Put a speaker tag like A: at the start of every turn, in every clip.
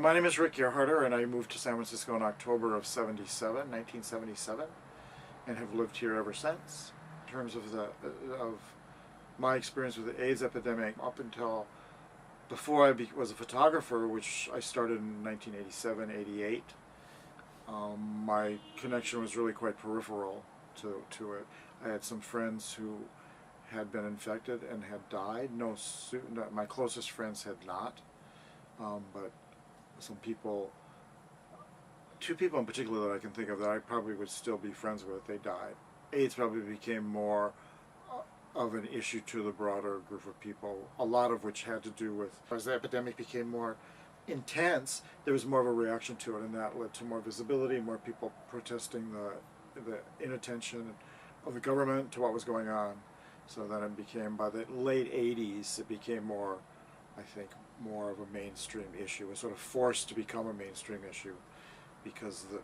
A: My name is Rick Gerharter, and I moved to San Francisco in October of 1977, and have lived here ever since. In terms of my experience with the AIDS epidemic, up until before I was a photographer, which I started in 1987, 88, my connection was really quite peripheral to it. I had some friends who had been infected and had died. My closest friends had not, but some people, two people in particular that I can think of that I probably would still be friends with, they died. AIDS probably became more of an issue to the broader group of people, a lot of which had to do with, as the epidemic became more intense, there was more of a reaction to it, and that led to more visibility, more people protesting the inattention of the government to what was going on. So then it became, by the late 80s, it became more, I think, more of a mainstream issue. It was sort of forced to become a mainstream issue because the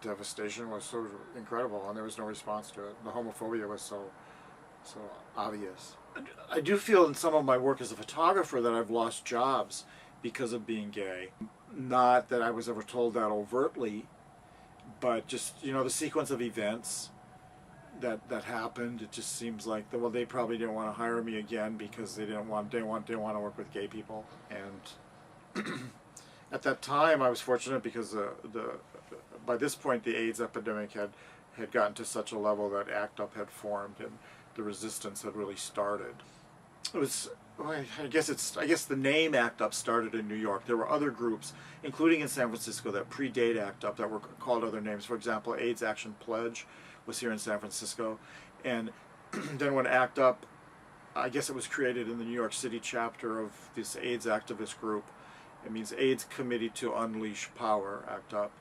A: devastation was so incredible and there was no response to it. The homophobia was so obvious. I do feel in some of my work as a photographer that I've lost jobs because of being gay. Not that I was ever told that overtly, but just, you know, the sequence of events that happened, it just seems like, well, they probably didn't want to hire me again because they didn't want to work with gay people. And at that time, I was fortunate because by this point the AIDS epidemic had gotten to such a level that ACT UP had formed and the resistance had really started. It was, I guess the name ACT UP started in New York. There were other groups, including in San Francisco, that predate ACT UP that were called other names. For example, AIDS Action Pledge was here in San Francisco, and then when ACT UP, I guess it was created in the New York City chapter of this AIDS activist group. It means AIDS Committee to Unleash Power, ACT UP.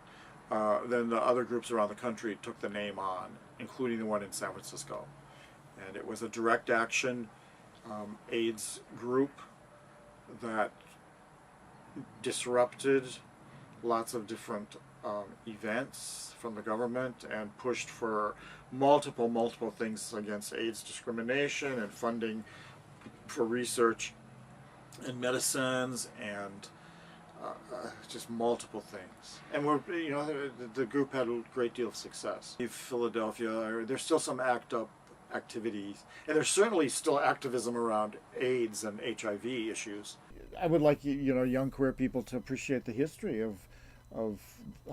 A: Then the other groups around the country took the name on, including the one in San Francisco. And it was a direct action AIDS group that disrupted lots of different events from the government and pushed for multiple things against AIDS discrimination and funding for research and medicines and just multiple things. And the group had a great deal of success. In Philadelphia, there's still some ACT UP activities, and there's certainly still activism around AIDS and HIV issues. I would like young queer people to appreciate the history of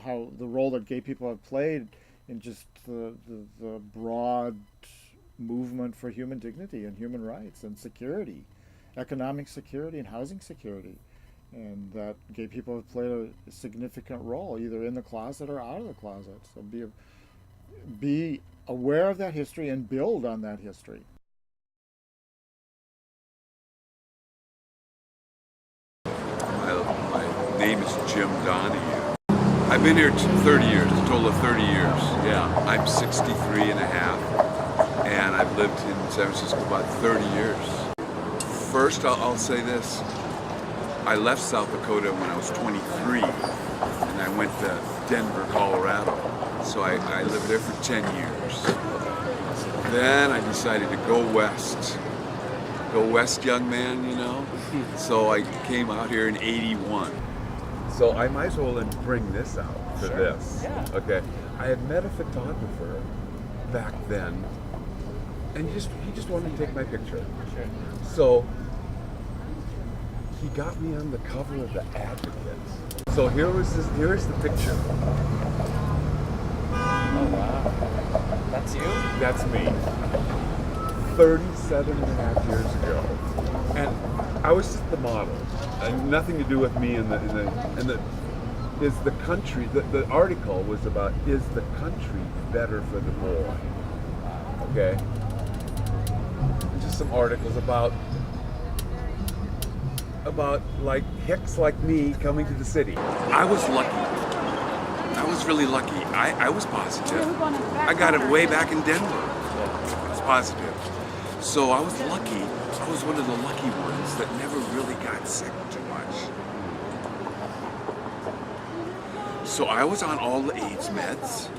A: how the role that gay people have played in just the broad movement for human dignity and human rights and security, economic security and housing security, and that gay people have played a significant role either in the closet or out of the closet. So be aware of that history and build on that history.
B: My name is Jim Donahue. I've been here 30 years, a total of 30 years. Yeah, I'm 63 and a half, and I've lived in San Francisco about 30 years. First, I'll say this. I left South Dakota when I was 23, and I went to Denver, Colorado. So I lived there for 10 years. Then I decided to go west. Go west, young man, you know? So I came out here in 81. So I might as well then bring this out for this. Yeah. Okay. I had met a photographer back then, and he just wanted to take my picture. Sure. So he got me on the cover of the Advocate. So here's the picture.
C: Oh wow. That's you?
B: That's me. 37 and a half years ago. And I was just the model. And nothing to do with me and is the country, the article was about, is the country better for the boy? Okay? Just some articles about like hicks like me coming to the city. I was lucky. I was really lucky. I was positive. I got it way back in Denver. I was positive. So I was lucky. I was one of the lucky ones that never really got sick too much. So I was on all the AIDS meds.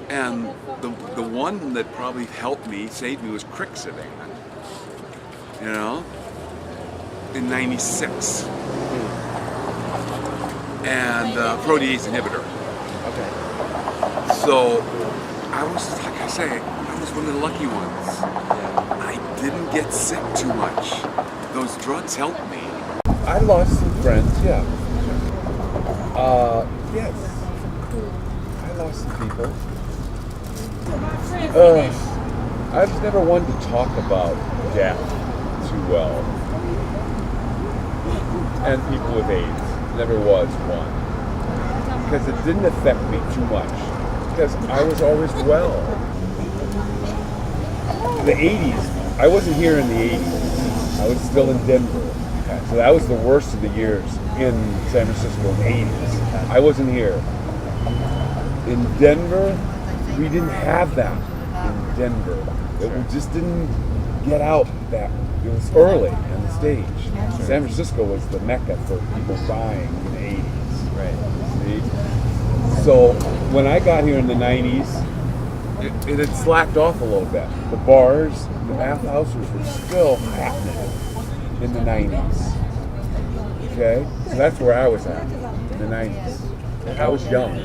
B: And the one that probably helped me, saved me, was Crixavan. You know? In '96. and protease inhibitor.
C: Okay.
B: So I was, like I say, I was one of the lucky ones.
C: Yeah.
B: I didn't get sick too much. Those drugs helped me.
D: I lost some friends, yeah. Yes. I lost some people. I was never one to talk about death too well. And people with AIDS. Never was one. Because it didn't affect me too much. Because I was always well. The 80s, I wasn't here in the 80s. I was still in Denver. So that was the worst of the years in San Francisco in the 80s. I wasn't here. In Denver, we didn't have that in Denver. It just didn't get out that. It was early on the stage. San Francisco was the mecca for people dying in the 80s.
C: Right.
D: See? So when I got here in the 90s, it had slacked off a little bit. The bars, the bathhouses were still happening in the 90s. Okay? So that's where I was at, in the 90s. I was young.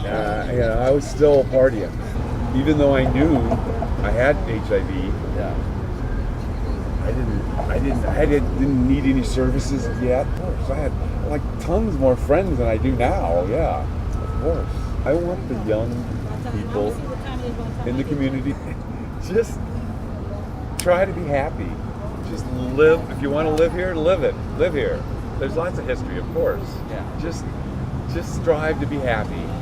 D: I was still partying. Even though I knew I had HIV,
C: Yeah.
D: I didn't need any services yet. Of course, I had like tons more friends than I do now. Yeah, of course. I want the young people in the community just try to be happy. Just live. If you want to live here, live it. Live here. There's lots of history, of course.
C: Yeah.
D: Just strive to be happy.